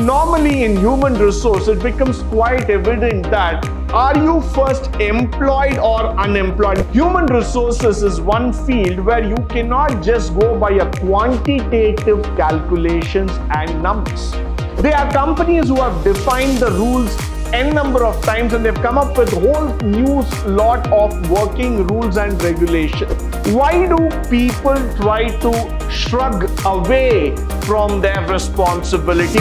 Normally in human resource, it becomes quite evident that are you first employed or unemployed? Human resources is one field where you cannot just go by a quantitative calculations and numbers. There are companies who have defined the rules n number of times and they've come up with a whole new lot of working rules and regulations. Why do people try to shrug away from their responsibility?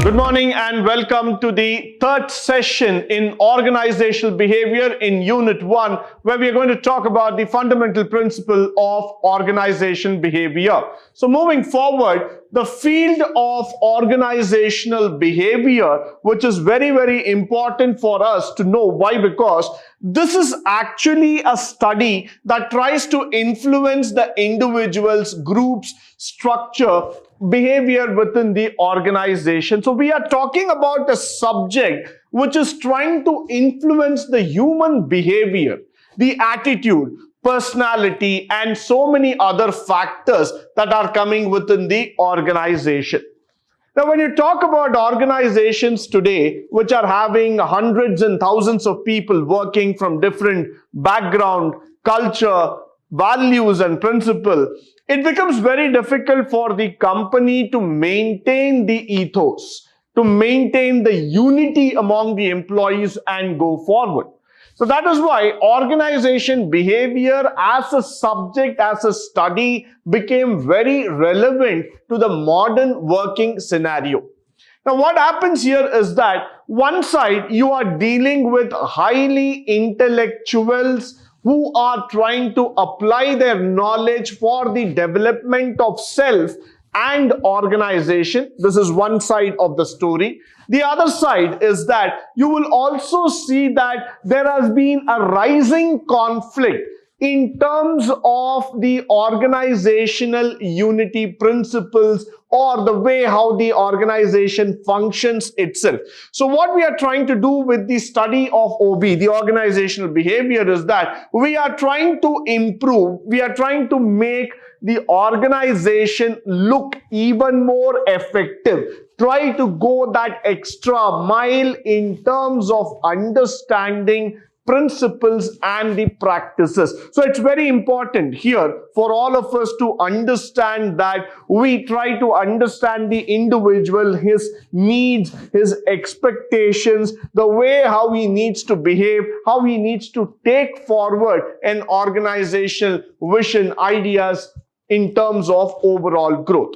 Good morning and welcome to the third session in organizational behavior in Unit 1, where we are going to talk about the fundamental principle of organization behavior. So moving forward, the field of organizational behavior, which is very, very important for us to know. Why? Because this is actually a study that tries to influence the individual's, groups, structure, behavior within the organization. So we are talking about a subject which is trying to influence the human behavior, the attitude, personality, and so many other factors that are coming within the organization. Now, when you talk about organizations today, which are having hundreds and thousands of people working from different background, culture, values, and principle, it becomes very difficult for the company to maintain the ethos, to maintain the unity among the employees and go forward. So that is why organization behavior as a subject, as a study, became very relevant to the modern working scenario. Now, what happens here is that one side you are dealing with highly intellectuals who are trying to apply their knowledge for the development of self and organization. This is one side of the story. The other side is that you will also see that there has been a rising conflict in terms of the organizational unity principles or the way how the organization functions itself. So what we are trying to do with the study of OB, the organizational behavior, is that we are trying to improve, we are trying to make the organization look even more effective. Try to go that extra mile in terms of understanding principles and the practices. So it's very important here for all of us to understand that we try to understand the individual, his needs, his expectations, the way how he needs to behave, how he needs to take forward an organizational vision, ideas in terms of overall growth.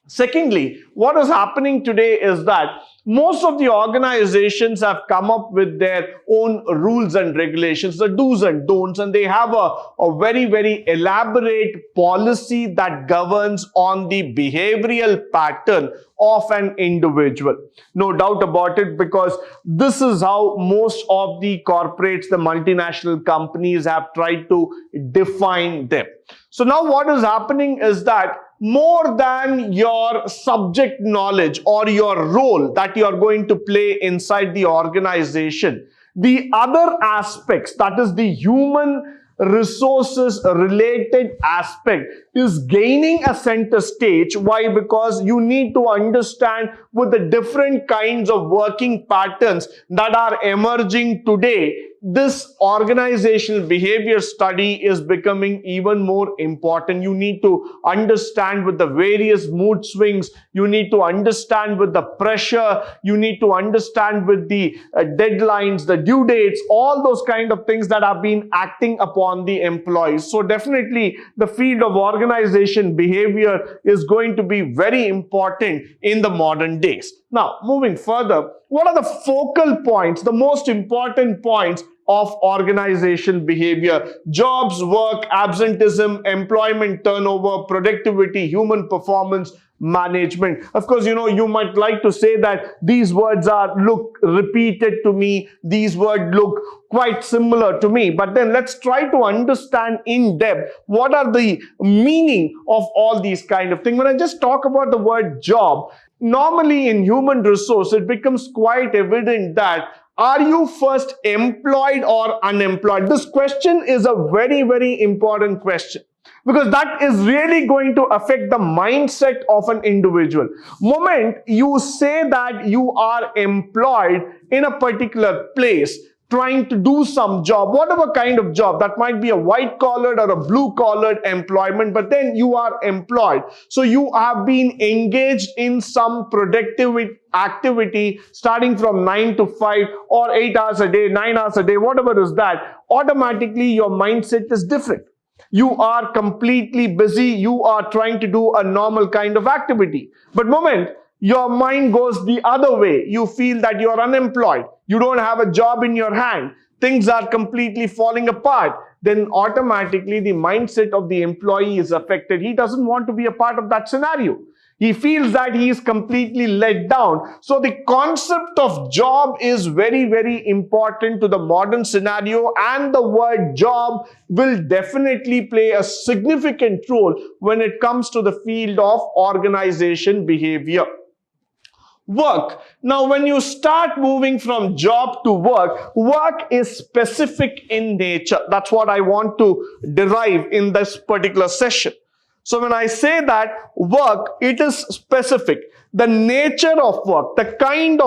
Secondly, what is happening today is that most of the organizations have come up with their own rules and regulations, the do's and don'ts, and they have a very, very elaborate policy that governs on the behavioral pattern of an individual. No doubt about it, because this is how most of the corporates, the multinational companies have tried to define them. So now what is happening is that more than your subject knowledge or your role that you are going to play inside the organization, the other aspects, that is the human resources related aspect, is gaining a center stage. Why? Because you need to understand with the different kinds of working patterns that are emerging today. This organizational behavior study is becoming even more important. You need to understand with the various mood swings, you need to understand with the pressure, you need to understand with the deadlines, the due dates, all those kind of things that have been acting upon the employees. So definitely the field of organization behavior is going to be very important in the modern days. Now, moving further, what are the focal points, the most important points of organization behavior? Jobs, work, absenteeism, employment turnover, productivity, human performance, management. Of course, you might like to say that these words look repeated to me, these words look quite similar to me, but then let's try to understand in depth what are the meaning of all these kind of things. When I just talk about the word job, normally in human resource, it becomes quite evident that are you first employed or unemployed? This question is a very, very important question. because that is really going to affect the mindset of an individual. Moment you say that you are employed in a particular place, trying to do some job, whatever kind of job, that might be a white collared or a blue collared employment, but then you are employed. So you have been engaged in some productive activity starting from 9 to 5 or 8 hours a day, 9 hours a day, whatever is that, automatically your mindset is different. You are completely busy. You are trying to do a normal kind of activity. But moment your mind goes the other way, you feel that you are unemployed, you don't have a job in your hand, things are completely falling apart, then automatically the mindset of the employee is affected. He doesn't want to be a part of that scenario. He feels that he is completely let down. So the concept of job is very, very important to the modern scenario, and the word job will definitely play a significant role when it comes to the field of organization behavior. Work. Now, when you start moving from job to work, work is specific in nature. That's what I want to derive in this particular session. So when I say that work, it is specific. The nature of work, the kind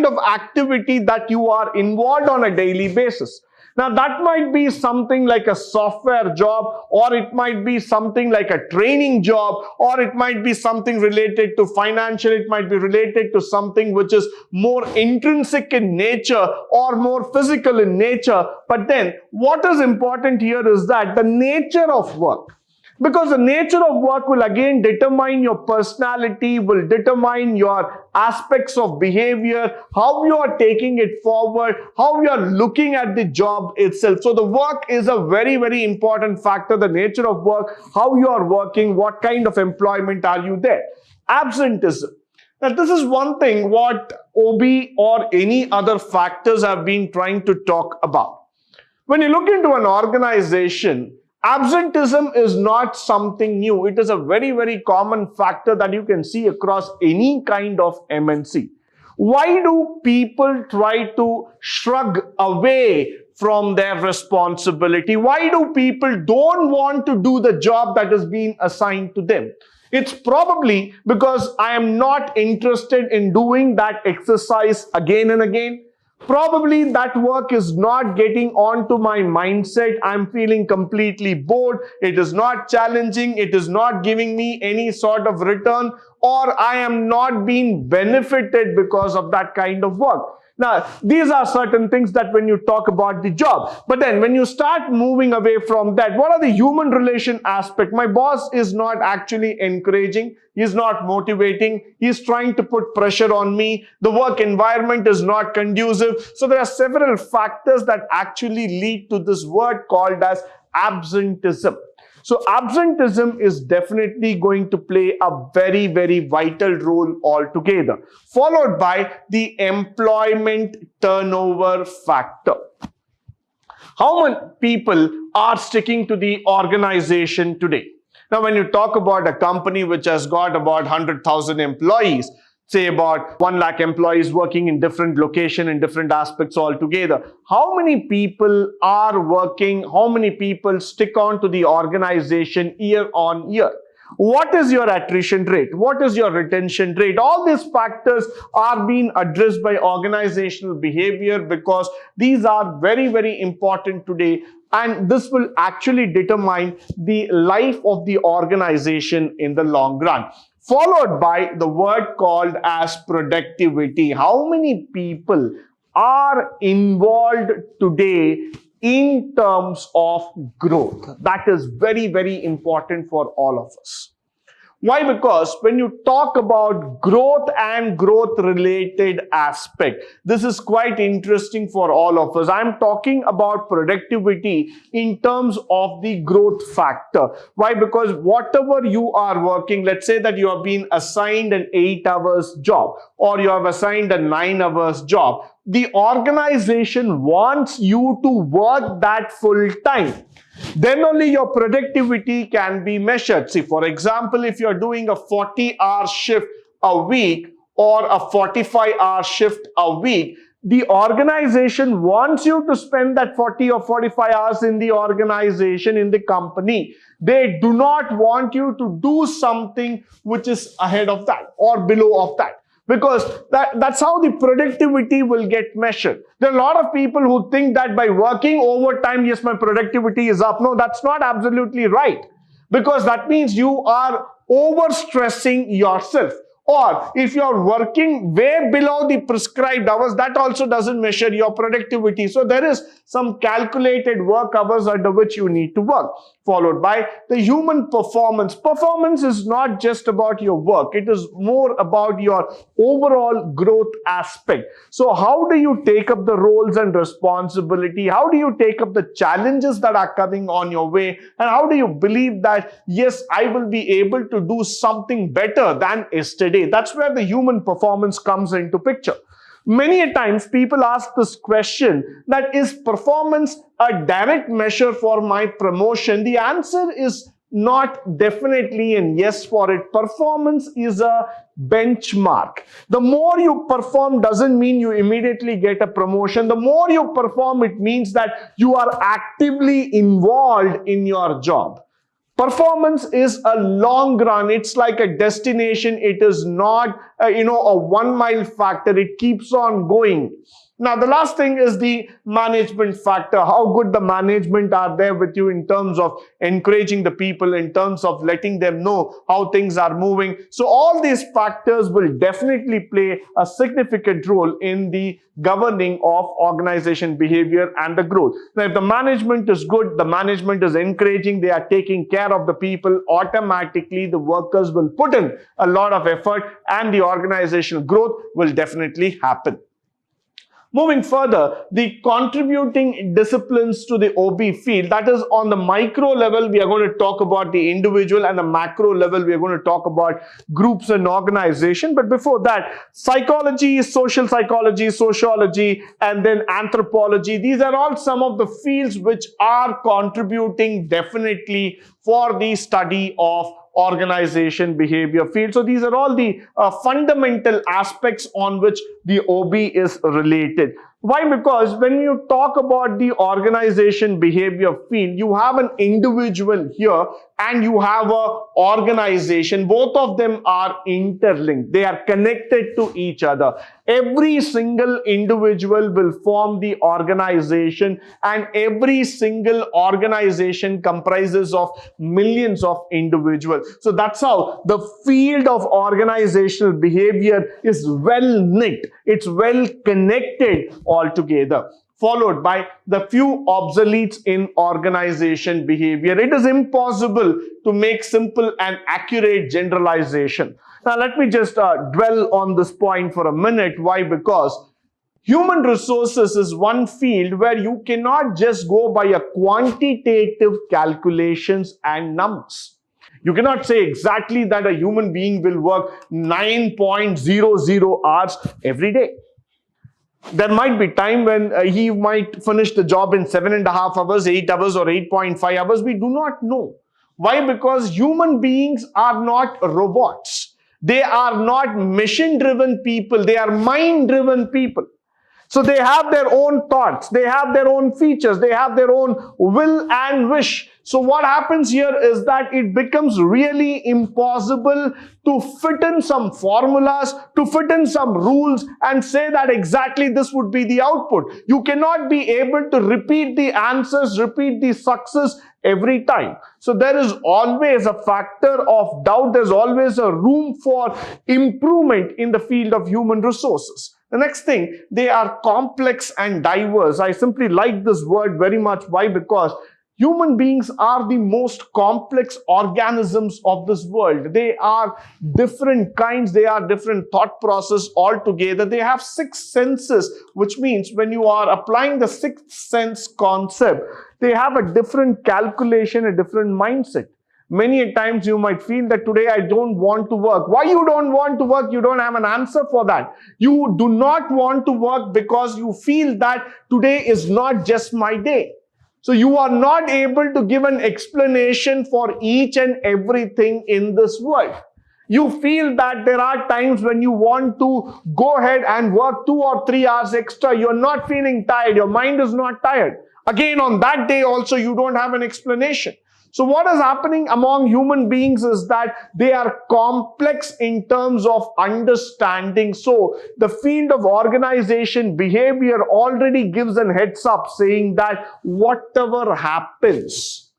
of activity that you are involved on a daily basis. Now, that might be something like a software job, or it might be something like a training job, or it might be something related to financial, it might be related to something which is more intrinsic in nature or more physical in nature. But then what is important here is that the nature of work. Because the nature of work will again determine your personality, will determine your aspects of behavior, how you are taking it forward, how you are looking at the job itself. So the work is a very, very important factor. The nature of work, how you are working, what kind of employment are you there. Absenteeism. Now, this is one thing what OB or any other factors have been trying to talk about. When you look into an organization, absenteeism is not something new. It is a very, very common factor that you can see across any kind of MNC. Why do people try to shrug away from their responsibility? Why do people don't want to do the job that is being assigned to them? It's probably because I am not interested in doing that exercise again and again. Probably that work is not getting onto my mindset. I'm feeling completely bored. It is not challenging. It is not giving me any sort of return, or I am not being benefited because of that kind of work. Now, these are certain things that when you talk about the job. But then when you start moving away from that, what are the human relation aspect? My boss is not actually encouraging. He's not motivating. He's trying to put pressure on me. The work environment is not conducive. So there are several factors that actually lead to this word called as absenteeism. So absenteeism is definitely going to play a very, very vital role altogether, followed by the employment turnover factor. How many people are sticking to the organization today? Now, when you talk about a company which has got about 100,000 employees, say about 1 lakh employees working in different locations in different aspects altogether, how many people are working, how many people stick on to the organization year on year? What is your attrition rate? What is your retention rate? All these factors are being addressed by organizational behavior because these are very, very important today, and this will actually determine the life of the organization in the long run. Followed by the word called as productivity. How many people are involved today in terms of growth? That is very, very important for all of us. Why? Because when you talk about growth and growth related aspect, this is quite interesting for all of us. I'm talking about productivity in terms of the growth factor. Why? Because whatever you are working, let's say that you have been assigned an 8 hours job or you have assigned a 9 hours job, the organization wants you to work that full time. Then only your productivity can be measured. See, for example, if you're doing a 40-hour shift a week or a 45-hour shift a week, the organization wants you to spend that 40 or 45 hours in the organization, in the company. They do not want you to do something which is ahead of that or below of that. Because that's how the productivity will get measured. There are a lot of people who think that by working overtime, yes, my productivity is up. No, that's not absolutely right. Because that means you are overstressing yourself. Or if you're working way below the prescribed hours, that also doesn't measure your productivity. So there is some calculated work hours under which you need to work. Followed by the human performance. Performance is not just about your work. It is more about your overall growth aspect. So how do you take up the roles and responsibility? How do you take up the challenges that are coming on your way? And how do you believe that, yes, I will be able to do something better than yesterday? That's where the human performance comes into picture. Many a times people ask this question, that is performance a direct measure for my promotion? The answer is not definitely and yes for it. Performance is a benchmark. The more you perform doesn't mean you immediately get a promotion. The more you perform, it means that you are actively involved in your job. Performance is a long run. It's like a destination. It is not, a 1 mile factor. It keeps on going. Now, the last thing is the management factor. How good the management are there with you in terms of encouraging the people, in terms of letting them know how things are moving. So all these factors will definitely play a significant role in the governing of organization behavior and the growth. Now, if the management is good, the management is encouraging, they are taking care of the people, automatically the workers will put in a lot of effort and the organizational growth will definitely happen. Moving further, the contributing disciplines to the OB field, that is on the micro level, we are going to talk about the individual, and the macro level, we are going to talk about groups and organization. But before that, psychology, social psychology, sociology, and then anthropology, these are all some of the fields which are contributing definitely for the study of organization behavior field. So these are all the fundamental aspects on which the OB is related. Why? Because when you talk about the organization behavior field, you have an individual here and you have an organization. Both of them are interlinked. They are connected to each other. Every single individual will form the organization, and every single organization comprises of millions of individuals. So that's how the field of organizational behavior is well knit. It's well connected altogether, followed by the few obsoletes in organization behavior. It is impossible to make simple and accurate generalization. Now, let me just dwell on this point for a minute. Why? Because human resources is one field where you cannot just go by a quantitative calculations and numbers. You cannot say exactly that a human being will work 9.00 hours every day. There might be time when he might finish the job in 7.5 hours, 8 hours, or 8.5 hours. We do not know. Why? Because human beings are not robots. They are not machine-driven people. They are mind-driven people. So they have their own thoughts. They have their own features. They have their own will and wish. So what happens here is that it becomes really impossible to fit in some formulas, to fit in some rules and say that exactly this would be the output. You cannot be able to repeat the answers, repeat the success every time. So there is always a factor of doubt. There's always a room for improvement in the field of human resources. The next thing, they are complex and diverse. I simply like this word very much. Why? Because human beings are the most complex organisms of this world. They are different kinds. They are different thought process altogether. They have 6 senses, which means when you are applying the 6th sense concept, they have a different calculation, a different mindset. Many times you might feel that today I don't want to work. Why you don't want to work? You don't have an answer for that. You do not want to work because you feel that today is not just my day. So you are not able to give an explanation for each and everything in this world. You feel that there are times when you want to go ahead and work 2 or 3 hours extra. You're not feeling tired. Your mind is not tired. Again, on that day also, you don't have an explanation. So what is happening among human beings is that they are complex in terms of understanding. So the field of organization behavior already gives a heads up saying that whatever happens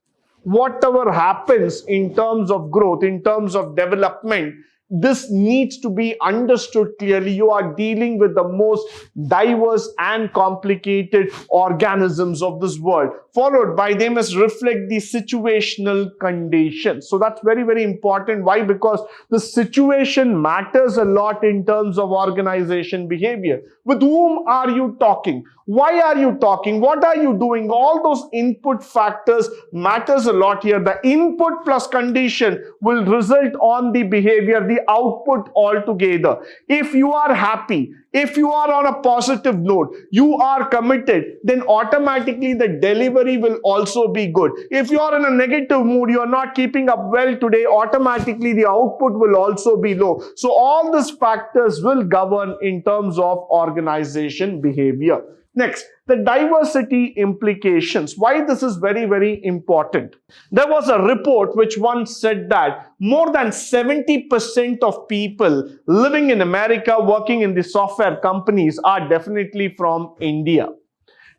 in terms of growth, in terms of development, this needs to be understood clearly. You are dealing with the most diverse and complicated organisms of this world, followed by they must reflect the situational conditions. So that's very, very important. Why? Because the situation matters a lot in terms of organization behavior. With whom are you talking? Why are you talking? What are you doing? All those input factors matters a lot here. The input plus condition will result on the behavior, the output altogether. If you are happy, if you are on a positive note, you are committed, then automatically the delivery will also be good. If you are in a negative mood, you are not keeping up well today, automatically the output will also be low. So all these factors will govern in terms of organization behavior. Next, the diversity implications. Why this is very, very important. There was a report which once said that more than 70% of people living in America working in the software companies are definitely from India.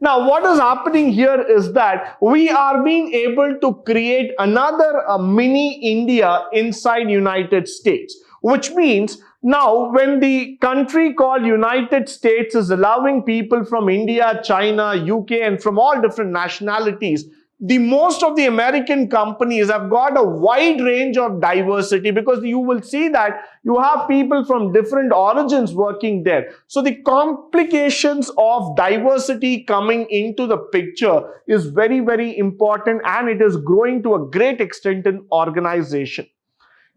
Now, what is happening here is that we are being able to create another mini India inside United States, which means now when the country called United States is allowing people from India, China, UK and from all different nationalities, the most of the American companies have got a wide range of diversity, because you will see that you have people from different origins working there. So the complications of diversity coming into the picture is very, very important, and it is growing to a great extent in organization.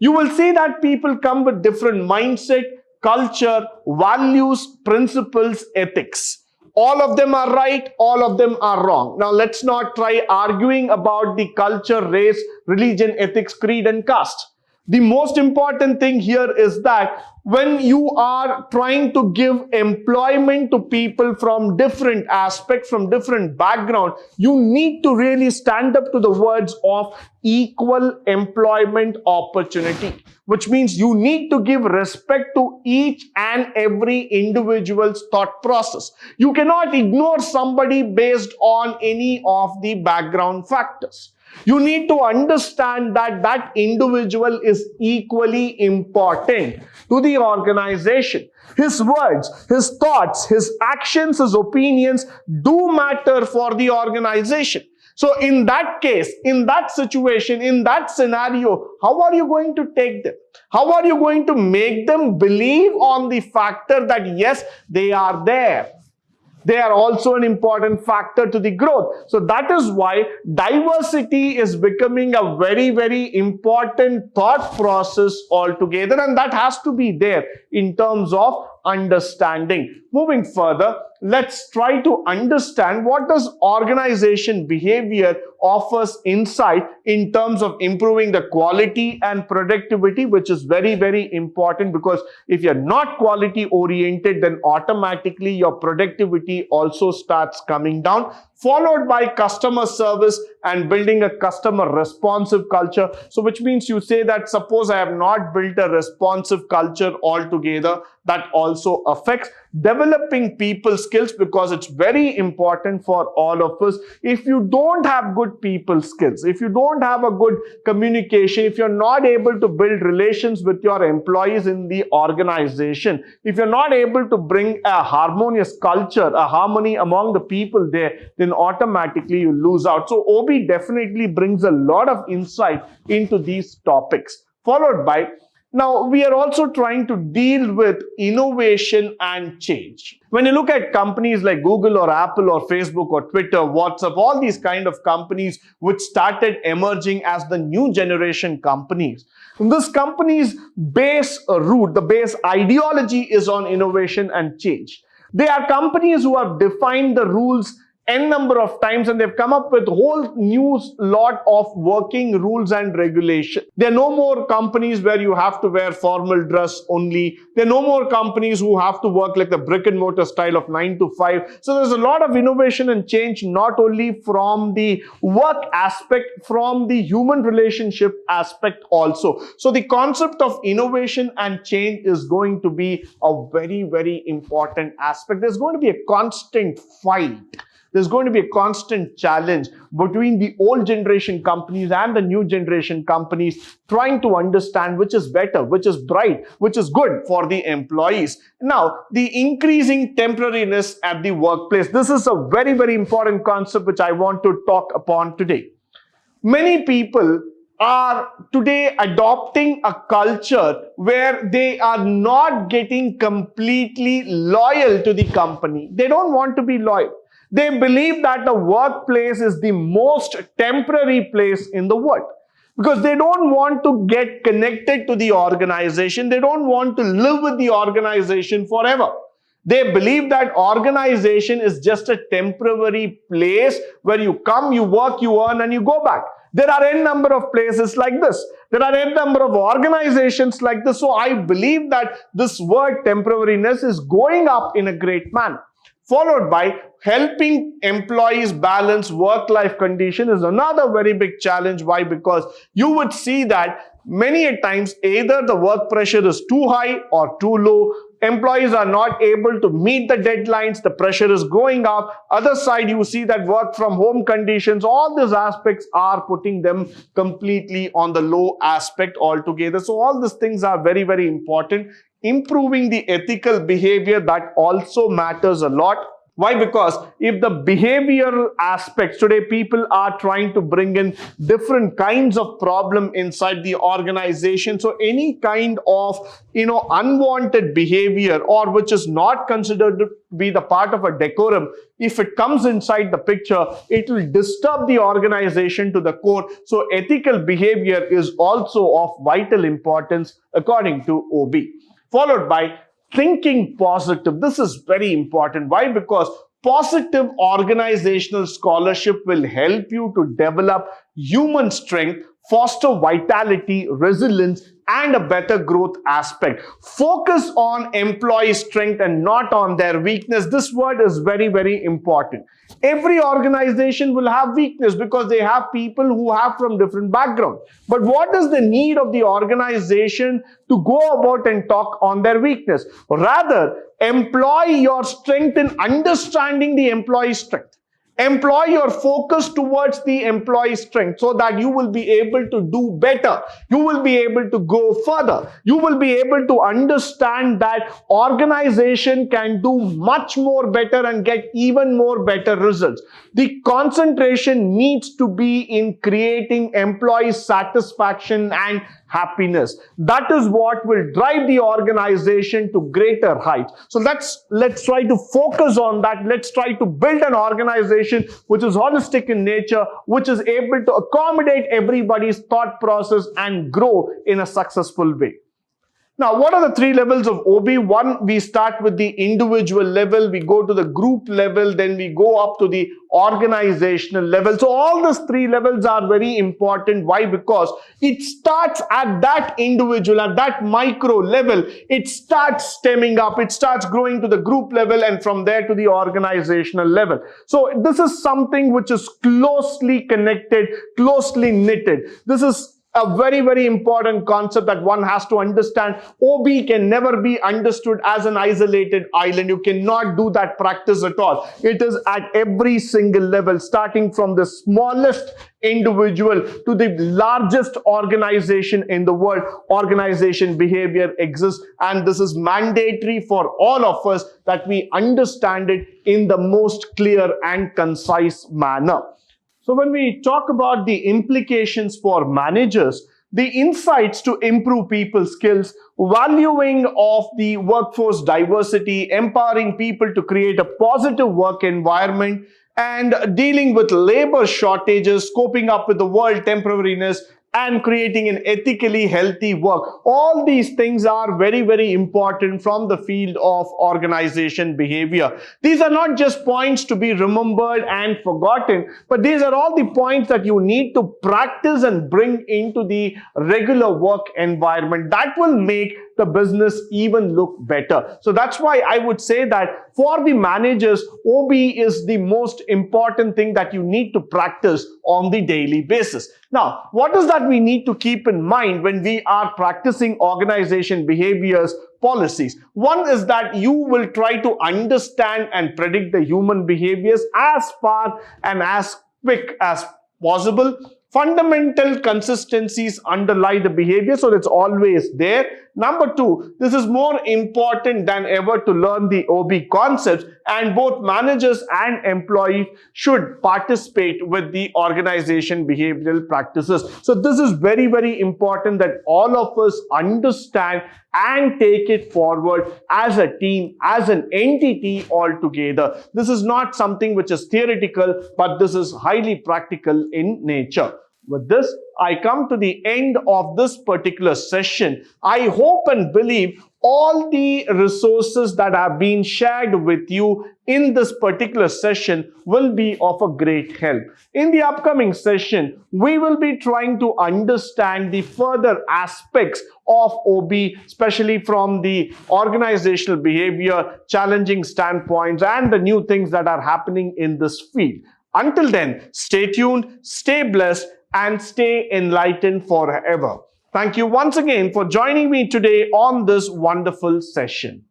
You will see that people come with different mindset, culture, values, principles, ethics. All of them are right, all of them are wrong. Now let's not try arguing about the culture, race, religion, ethics, creed and caste. The most important thing here is that when you are trying to give employment to people from different aspects, from different background, you need to really stand up to the words of equal employment opportunity, which means you need to give respect to each and every individual's thought process. You cannot ignore somebody based on any of the background factors. You need to understand that that individual is equally important to the organization. His words, his thoughts, his actions, his opinions do matter for the organization. So in that case, in that situation, in that scenario, how are you going to take them? How are you going to make them believe on the factor that yes, they are there? They are also an important factor to the growth. So that is why diversity is becoming a very, very important thought process altogether, and that has to be there in terms of understanding. Moving further, let's try to understand what does organization behavior offers insight in terms of improving the quality and productivity, which is very, very important, because if you're not quality oriented, then automatically your productivity also starts coming down, followed by customer service and building a customer responsive culture. So which means you say that suppose I have not built a responsive culture altogether, that also affects developing people skills, because it's very important for all of us. If you don't have good people skills, if you don't have a good communication, if you're not able to build relations with your employees in the organization, if you're not able to bring a harmonious culture, a harmony among the people there, then automatically you lose out. So OB definitely brings a lot of insight into these topics, followed by now, we are also trying to deal with innovation and change. When you look at companies like Google or Apple or Facebook or Twitter, WhatsApp, all these kind of companies which started emerging as the new generation companies, these companies' base root, the base ideology is on innovation and change. They are companies who have defined the rules, n number of times, and they've come up with a whole new lot of working rules and regulation. There are no more companies where you have to wear formal dress only. There are no more companies who have to work like the brick and mortar style of 9 to 5. So there's a lot of innovation and change, not only from the work aspect, from the human relationship aspect also. So the concept of innovation and change is going to be a very, very important aspect. There's going to be a constant fight. There's going to be a constant challenge between the old generation companies and the new generation companies, trying to understand which is better, which is bright, which is good for the employees. Now, the increasing temporariness at the workplace. This is a very, very important concept which I want to talk upon today. Many people are today adopting a culture where they are not getting completely loyal to the company. They don't want to be loyal. They believe that the workplace is the most temporary place in the world, because they don't want to get connected to the organization. They don't want to live with the organization forever. They believe that organization is just a temporary place where you come, you work, you earn, and you go back. There are n number of places like this. There are n number of organizations like this. So I believe that this word temporariness is going up in a great manner. Followed by helping employees balance work-life condition is another very big challenge. Why? Because you would see that many a times either the work pressure is too high or too low. Employees are not able to meet the deadlines. The pressure is going up. Other side, you see that work from home conditions, all these aspects are putting them completely on the low aspect altogether. So all these things are very, very important. Improving the ethical behavior, that also matters a lot. Why? Because if the behavioral aspects, today people are trying to bring in different kinds of problem inside the organization. So any kind of, unwanted behavior, or which is not considered to be the part of a decorum, if it comes inside the picture, it will disturb the organization to the core. So ethical behavior is also of vital importance according to OB. Followed by thinking positive. This is very important. Why? Because positive organizational scholarship will help you to develop human strength, foster vitality, resilience, and a better growth aspect. Focus on employee strength and not on their weakness. This word is very, very important. Every organization will have weakness because they have people who have from different backgrounds. But what is the need of the organization to go about and talk on their weakness? Rather, employ your strength in understanding the employee's strength. Employ your focus towards the employee's strength so that you will be able to do better. You will be able to go further. You will be able to understand that organization can do much more better and get even more better results. The concentration needs to be in creating employee satisfaction and happiness. That is what will drive the organization to greater heights. So let's try to focus on that. Let's try to build an organization which is holistic in nature, which is able to accommodate everybody's thought process and grow in a successful way. Now, what are the three levels of OB? One, we start with the individual level, we go to the group level, then we go up to the organizational level. So all these three levels are very important. Why? Because it starts at that individual, at that micro level. It starts stemming up, it starts growing to the group level, and from there to the organizational level. So this is something which is closely connected, closely knitted. This is a very, very important concept that one has to understand. OB can never be understood as an isolated island. You cannot do that practice at all. It is at every single level, starting from the smallest individual to the largest organization in the world. Organization behavior exists, and this is mandatory for all of us that we understand it in the most clear and concise manner. So when we talk about the implications for managers, the insights to improve people's skills, valuing of the workforce diversity, empowering people to create a positive work environment, and dealing with labor shortages, coping up with the world temporariness, and creating an ethically healthy work. All these things are very, very important from the field of organization behavior. These are not just points to be remembered and forgotten, but these are all the points that you need to practice and bring into the regular work environment. That will make the business even look better. So that's why I would say that for the managers, OB is the most important thing that you need to practice on the daily basis. Now, what is that we need to keep in mind when we are practicing organization behaviors policies? One is that you will try to understand and predict the human behaviors as far and as quick as possible. Fundamental consistencies underlie the behavior, so it's always there. Number two, this is more important than ever to learn the OB concepts, and both managers and employees should participate with the organization behavioral practices. So this is very, very important that all of us understand and take it forward as a team, as an entity altogether. This is not something which is theoretical, but this is highly practical in nature. With this, I come to the end of this particular session. I hope and believe all the resources that have been shared with you in this particular session will be of a great help. In the upcoming session, we will be trying to understand the further aspects of OB, especially from the organizational behavior, challenging standpoints, and the new things that are happening in this field. Until then, stay tuned, stay blessed, and stay enlightened forever. Thank you once again for joining me today on this wonderful session.